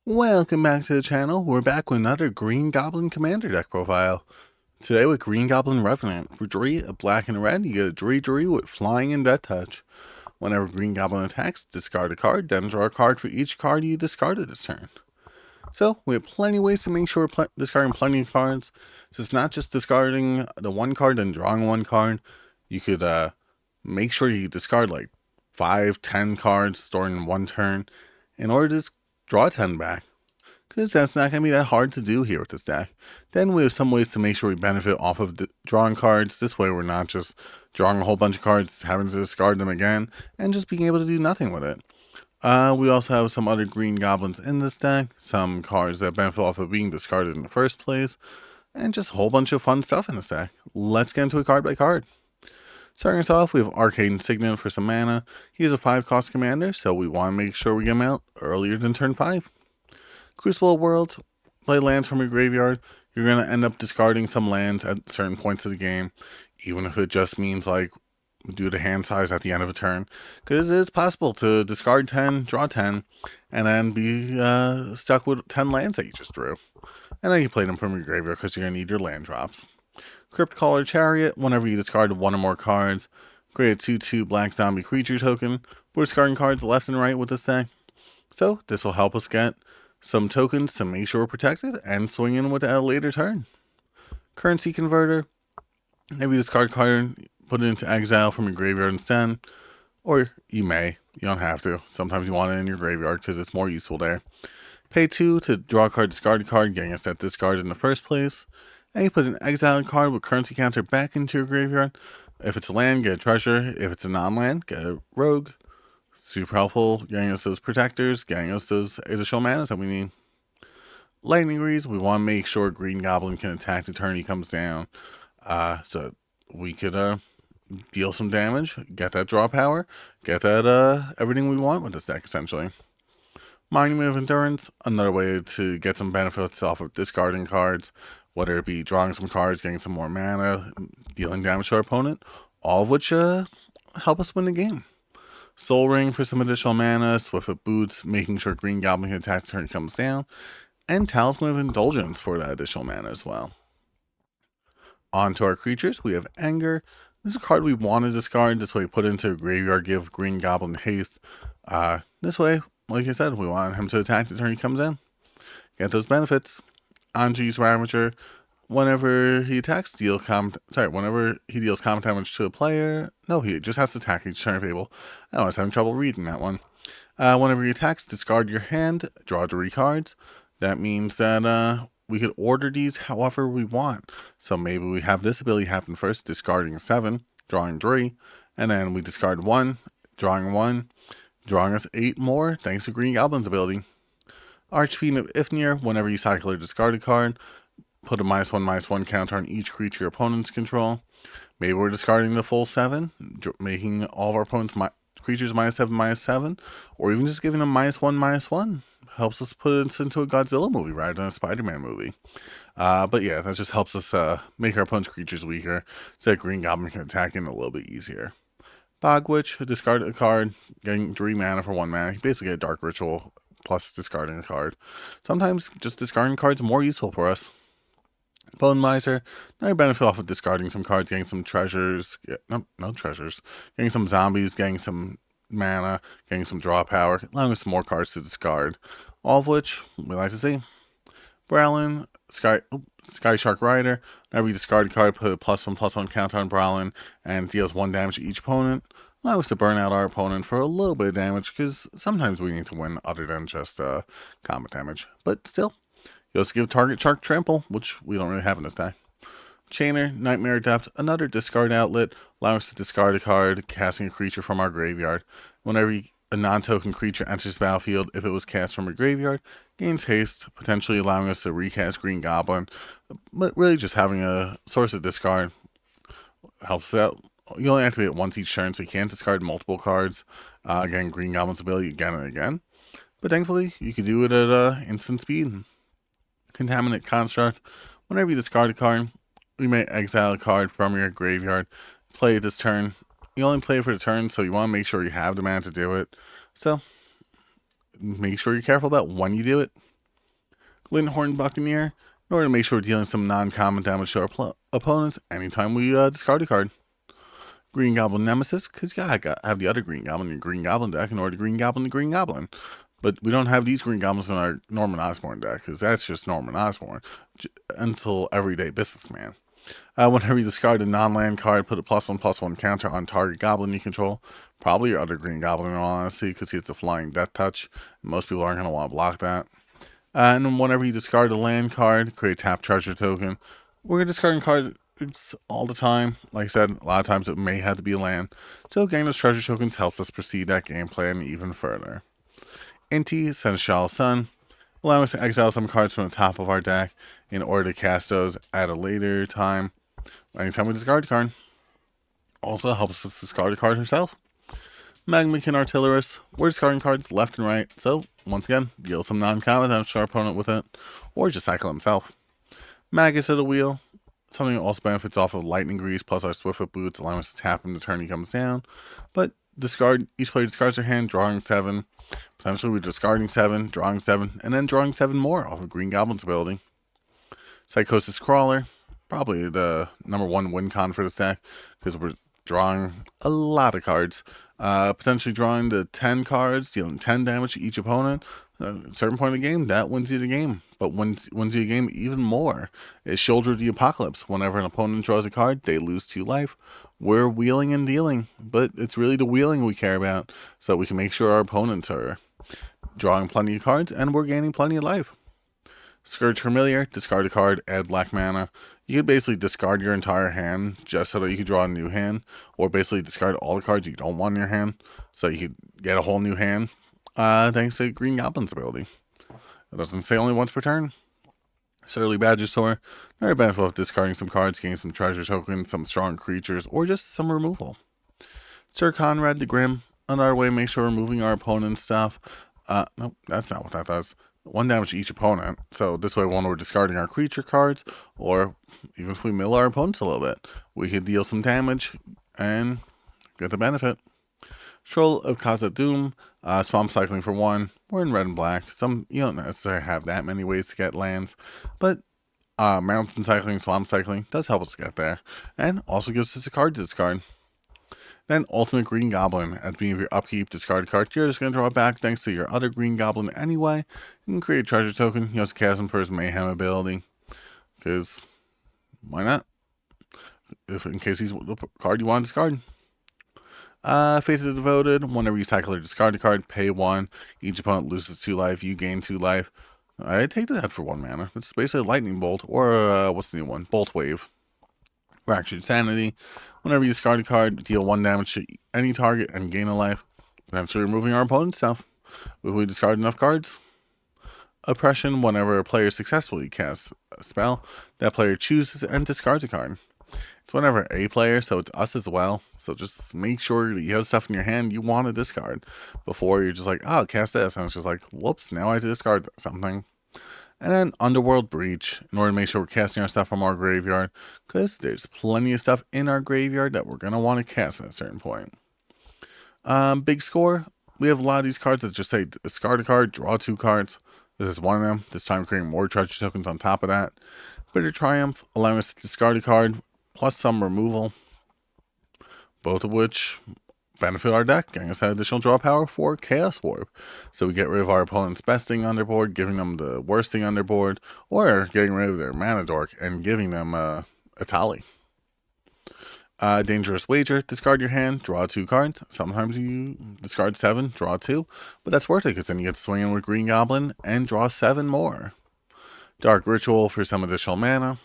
Welcome back to the channel. We're back with another Green Goblin Commander deck profile. Today with Green Goblin Revenant. For Dree, a black and a red, you get a Dree with Flying and Death Touch. Whenever Green Goblin attacks, discard a card, then draw a card for each card you discarded this turn. So, we have plenty of ways to make sure we're discarding plenty of cards. So it's not just discarding the one card and drawing one card. You could make sure you discard like 5-10 cards stored in one turn in order to draw 10 back, because that's not going to be that hard to do here with this deck. Then we have some ways to make sure we benefit off of drawing cards. This way we're not just drawing a whole bunch of cards, having to discard them again, and just being able to do nothing with it. We also have some other green goblins in this deck, some cards that benefit off of being discarded in the first place, and just a whole bunch of fun stuff in this deck. Let's get into it card by card. Starting us off, we have Arcane Signet for some mana. He's a 5-cost commander, so we want to make sure we get him out earlier than turn 5. Crucible of Worlds, play lands from your graveyard. You're going to end up discarding some lands at certain points of the game, even if it just means like due to hand size at the end of a turn, because it is possible to discard 10, draw 10, and then be stuck with 10 lands that you just drew. And then you play them from your graveyard because you're going to need your land drops. Crypt Caller Chariot, whenever you discard one or more cards, create a 2/2 black zombie creature token. We're discarding cards left and right with this deck. So this will help us get some tokens to make sure we're protected and swing in with at a later turn. Currency Converter, maybe you discard a card, put it into exile from your graveyard instead. Or you don't have to. Sometimes you want it in your graveyard because it's more useful there. Pay 2 to draw a card, discard a card, getting us that discard in the first place. And you put an exiled card with currency counter back into your graveyard. If it's a land, get a treasure. If it's a non-land, get a rogue. Super helpful, getting us those protectors, getting us those additional manas that we need. Lightning Reeds, we want to make sure Green Goblin can attack the turn he comes down. So we could deal some damage, get that draw power, get that everything we want with this deck, essentially. Monument of Endurance, another way to get some benefits off of discarding cards, whether it be drawing some cards, getting some more mana, dealing damage to our opponent, all of which help us win the game. Soul Ring for some additional mana, Swift of Boots, making sure Green Goblin can attack the turn he comes down, and Talisman of Indulgence for that additional mana as well. On to our creatures, we have Anger. This is a card we want to discard. This way, put it into a graveyard, give Green Goblin haste. This way, like I said, we want him to attack the turn he comes in. Get those benefits. Anji's Ravager. Whenever he attacks, whenever he deals combat damage to a player, no, he just has to attack each turn if able. I was having trouble reading that one. Whenever he attacks, discard your hand, draw 3 cards. That means that we could order these however we want. So maybe we have this ability happen first, discarding 7, drawing 3, and then we discard 1, drawing 1, drawing us 8 more, thanks to Green Goblin's ability. Archfiend of Ifnir, whenever you cycle or discard a card, put a -1/-1 counter on each creature your opponents control. Maybe we're discarding the full 7, making all of our opponents' creatures -7/-7, or even just giving them -1/-1. Helps us put it into a Godzilla movie rather than a Spider-Man movie. But yeah, that just helps us make our opponent's creatures weaker, so that Green Goblin can attack in a little bit easier. Bog Witch, discard a card, getting 3 mana for 1 mana. You basically get a Dark Ritual plus discarding a card. Sometimes just discarding cards is more useful for us. Bone Miser, now you benefit off of discarding some cards, getting some treasures, no treasures, getting some zombies, getting some mana, getting some draw power, allowing us some more cards to discard, all of which we like to see. Browlin, Sky Shark Rider, whenever you discard a card, put a +1/+1 counter on Browlin, and deals 1 damage to each opponent. Allow us to burn out our opponent for a little bit of damage, because sometimes we need to win other than just combat damage. But still, you also give target shark trample, which we don't really have in this deck. Chainer, Nightmare Adept, another discard outlet, allow us to discard a card, casting a creature from our graveyard. Whenever a non-token creature enters the battlefield, if it was cast from a graveyard, gains haste, potentially allowing us to recast Green Goblin. But really just having a source of discard helps out. You only activate it once each turn, so you can't discard multiple cards. Again, Green Goblin's ability again and again. But thankfully, you can do it at instant speed. Contaminant Construct, whenever you discard a card, you may exile a card from your graveyard, play it this turn. You only play it for the turn, so you want to make sure you have the mana to do it. So, make sure you're careful about when you do it. Linthorn Buccaneer, in order to make sure we're dealing some non-common damage to our opponents anytime we discard a card. Green Goblin Nemesis, because you gotta have the other Green Goblin in your Green Goblin deck in order to Green Goblin the Green Goblin. But we don't have these Green Goblins in our Norman Osborn deck, because that's just Norman Osborn until Everyday Businessman. Whenever you discard a non-land card, put a +1/+1 counter on target goblin you control. Probably your other Green Goblin in all honesty, because he has a flying death touch. Most people aren't going to want to block that. And then whenever you discard a land card, create a tap treasure token. We're discarding cards all the time. Like I said, a lot of times it may have to be a land. So getting those treasure tokens helps us proceed that game plan even further. Inti, Seneschal Sun, allow us to exile some cards from the top of our deck in order to cast those at a later time. Anytime we discard a card. Also helps us discard a card herself. Magmakin Artillerist, we're discarding cards left and right, so once again, deal some non-common damage to our opponent with it, or just cycle himself. Magus at the wheel, something that also benefits off of Lightning Grease plus our Swiftfoot Boots, allowing us to tap him the turn he comes down. But each player discards their hand, drawing 7. Potentially we're discarding 7, drawing 7, and then drawing 7 more off of Green Goblin's ability. Psychosis Crawler, probably the #1 win con for this deck, because we're drawing a lot of cards. Potentially drawing the 10 cards, dealing 10 damage to each opponent. At a certain point in the game, that wins you the game. But wins you the game even more is Shoulder the Apocalypse. Whenever an opponent draws a card, they lose 2 life. We're wheeling and dealing, but it's really the wheeling we care about, so we can make sure our opponents are drawing plenty of cards and we're gaining plenty of life. Scourge Familiar, discard a card, add black mana. You could basically discard your entire hand just so that you could draw a new hand, or basically discard all the cards you don't want in your hand so you could get a whole new hand thanks to Green Goblin's ability. It doesn't say only once per turn. Surly Badgersaur, very benefit of discarding some cards, getting some treasure tokens, some strong creatures, or just some removal. Sir Conrad the Grim, another way to make sure we're moving our opponent's stuff. Nope, that's not what that does. 1 damage to each opponent, so this way when we're discarding our creature cards, or even if we mill our opponents a little bit, we could deal some damage and get the benefit. Troll of Khazad-dûm, swamp cycling for 1. We're in red and black. You don't necessarily have that many ways to get lands, but mountain cycling, swamp cycling does help us get there, and also gives us a card to discard. Then Ultimate Green Goblin, at the beginning of your upkeep, discard a card. You're just going to draw it back thanks to your other Green Goblin anyway. You can create a treasure token. You also cast him for his Mayhem ability, because why not? In case he's the card you want to discard. Faith of the Devoted, whenever you cycle or discard a card, pay 1. Each opponent loses 2 life, you gain 2 life. I take that for 1 mana. It's basically a Lightning Bolt, or what's the new one? Bolt Wave. Fractured Sanity, whenever you discard a card, deal 1 damage to any target and gain a life. Potentially removing our opponent's stuff if we discard enough cards. Oppression, whenever a player successfully casts a spell, that player chooses and discards a card. It's whenever a player, so it's us as well. So just make sure that you have stuff in your hand you want to discard before you're just like, oh, cast this. And it's just like, whoops, now I have to discard something. And then Underworld Breach, in order to make sure we're casting our stuff from our graveyard, because there's plenty of stuff in our graveyard that we're going to want to cast at a certain point. Big score, we have a lot of these cards that just say discard a card, draw 2 cards. This is one of them, this time creating more treasure tokens on top of that. Bitter Triumph, allowing us to discard a card, plus some removal, both of which benefit our deck, getting us that additional draw power for Chaos Warp. So we get rid of our opponent's best thing on their board, giving them the worst thing on their board, or getting rid of their mana dork and giving them a tally. Dangerous Wager, discard your hand, draw 2 cards. Sometimes you discard 7, draw 2, but that's worth it because then you get to swing in with Green Goblin and draw 7 more. Dark Ritual for some additional mana.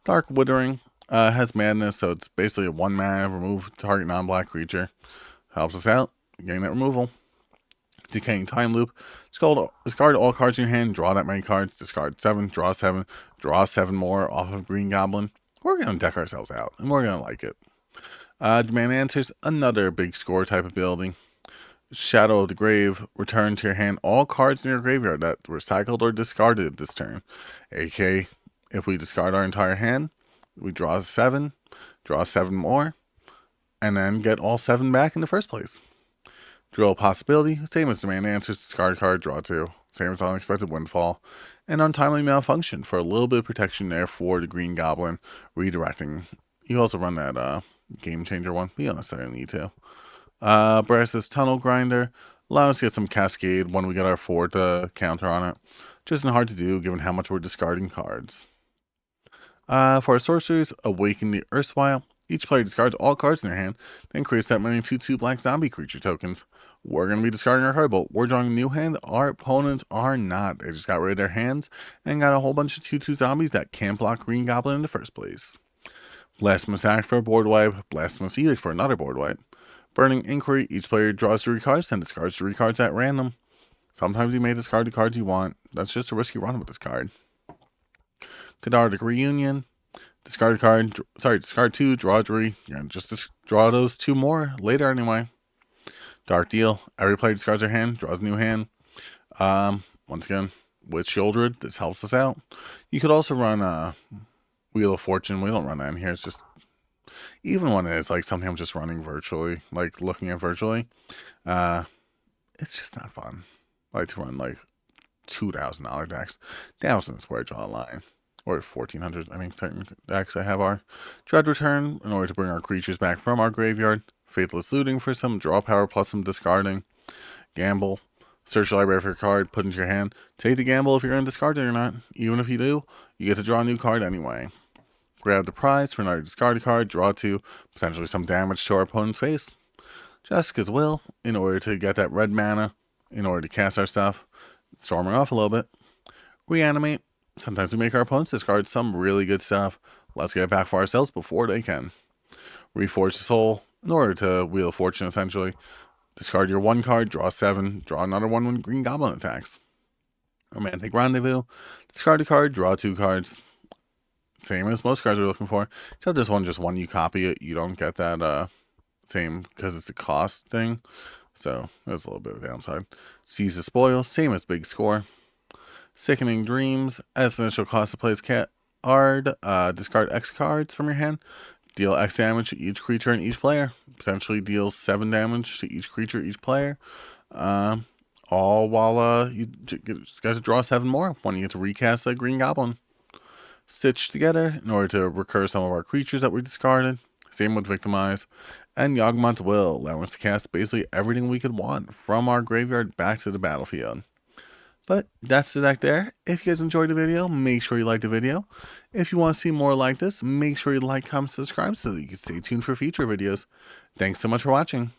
Dark Withering has madness, so it's basically a 1 mana, remove target non-black creature. Helps us out, getting that removal. Decaying Time Loop, discard all cards in your hand, draw that many cards, discard 7, draw 7 more off of Green Goblin. We're going to deck ourselves out, and we're going to like it. Demand Answers, another big score type ability. Shadow of the Grave, return to your hand all cards in your graveyard that were cycled or discarded this turn. aka, if we discard our entire hand, we draw 7 more, and then get all 7 back in the first place. Drill Possibility, same as Demand Answers, discard a card, draw 2. same as Unexpected Windfall, and Untimely Malfunction for a little bit of protection there for the Green Goblin, redirecting. You also run that Game Changer one, but you don't necessarily need to. Brass's Tunnel Grinder, allow us to get some Cascade when we get our 4 to counter on it. Just isn't hard to do given how much we're discarding cards. For our sorceries, Awaken the Erstwhile. Each player discards all cards in their hand, then creates that many 2/2 black zombie creature tokens. We're going to be discarding our card, but we're drawing a new hand. Our opponents are not. They just got rid of their hands and got a whole bunch of 2/2 zombies that can't block Green Goblin in the first place. Blasphemous Act for a board wipe, Blasphemous Edict for another board wipe. Burning Inquiry, each player draws 3 cards, then discards 3 cards at random. Sometimes you may discard the cards you want. That's just a risky run with this card. Cathartic Reunion. Discard a card. Discard 2, draw 3. You're going to just draw those 2 more later anyway. Dark Deal. Every player discards their hand, draws a new hand. Once again, with Shieldred, this helps us out. You could also run Wheel of Fortune. We don't run that in here. It's just, even when it's like something I'm just running virtually, like looking at virtually, it's just not fun. I like to run like $2,000 decks. 1,000 square draw a line. Or 1,400, I mean, certain decks I have are Dread Return in order to bring our creatures back from our graveyard. Faithless Looting for some draw power plus some discarding. Gamble. Search the library for a card, put into your hand. Take the gamble if you're going to discard it or not. Even if you do, you get to draw a new card anyway. Grab the prize for another discarded card, draw 2, potentially some damage to our opponent's face. Jessica's Will, in order to get that red mana, in order to cast our stuff. Storming off a little bit. Reanimate. Sometimes we make our opponents discard some really good stuff. Let's get it back for ourselves before they can. Reforge the Soul, in order to Wheel of Fortune essentially. Discard your 1 card, draw 7, draw another 1 when Green Goblin attacks. Romantic Rendezvous. Discard a card, draw 2 cards. Same as most cards we're looking for, except this one, just when you copy it, you don't get that same, because it's a cost thing. So there's a little bit of a downside. Seize the Spoil, same as Big Score. Sickening Dreams. As the initial cost to play this card, discard X cards from your hand. Deal X damage to each creature and each player. Potentially deals 7 damage to each creature, each player. All while you guys draw 7 more when you get to recast the Green Goblin. Stitch Together in order to recur some of our creatures that we discarded. Same with Victimize. And Yawgmoth's Will, allowing us to cast basically everything we could want from our graveyard back to the battlefield. But that's the deck there. If you guys enjoyed the video, make sure you like the video. If you want to see more like this, make sure you like, comment, subscribe so that you can stay tuned for future videos. Thanks so much for watching.